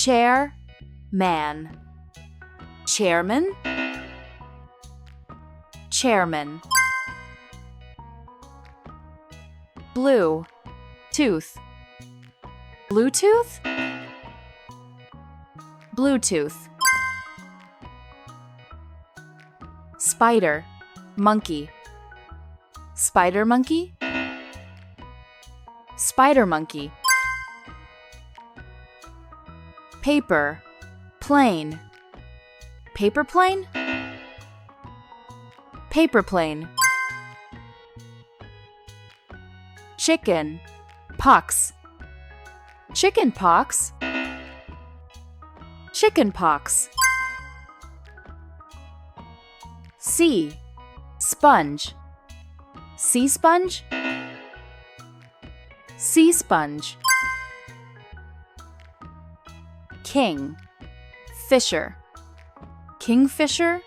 chair, man. Chairman, chairman. Blue, tooth. Bluetooth, Bluetooth. Spider, monkey. Spider monkey, spider monkey. Paper, plane. Paper plane, paper plane. Chicken, pox. Chicken pox, chicken pox. Sea, sponge. Sea sponge, sea sponge. King, fisher. Kingfisher,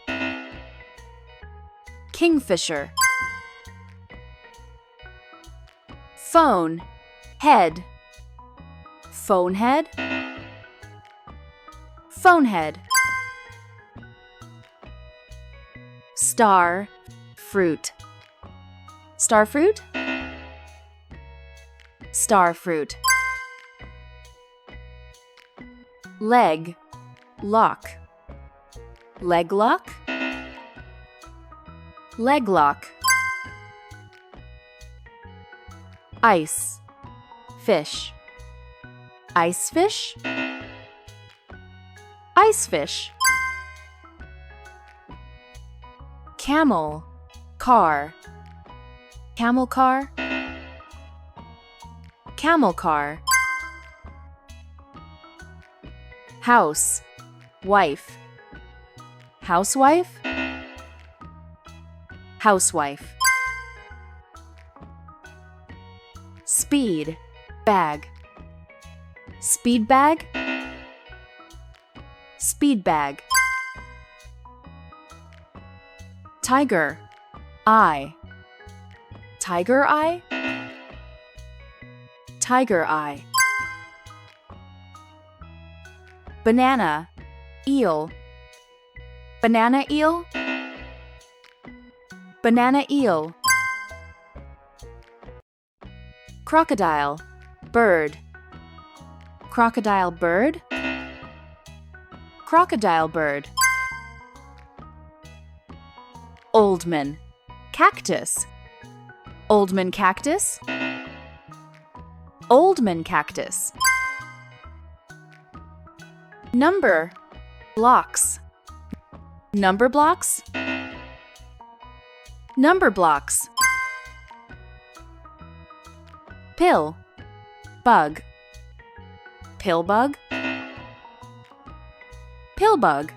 kingfisher. Phone, head. Phone head, phone head. Star, fruit. Star fruit, star fruit. Leg, lock. Leg lock, leg lock. Ice, fish. Ice fish, ice fish. Camel, car. Camel car, camel car. House, wife. Housewife, housewife. Speed, bag. Speed bag, speed bag. Tiger, eye. Tiger eye, tiger eye. Banana, eel. Banana eel, banana eel. Crocodile, bird. Crocodile bird, crocodile bird. Oldman, cactus. Oldman cactus, Oldman cactus. Number, blocks. Number blocks, number blocks. Pill, bug. Pill bug, pill bug.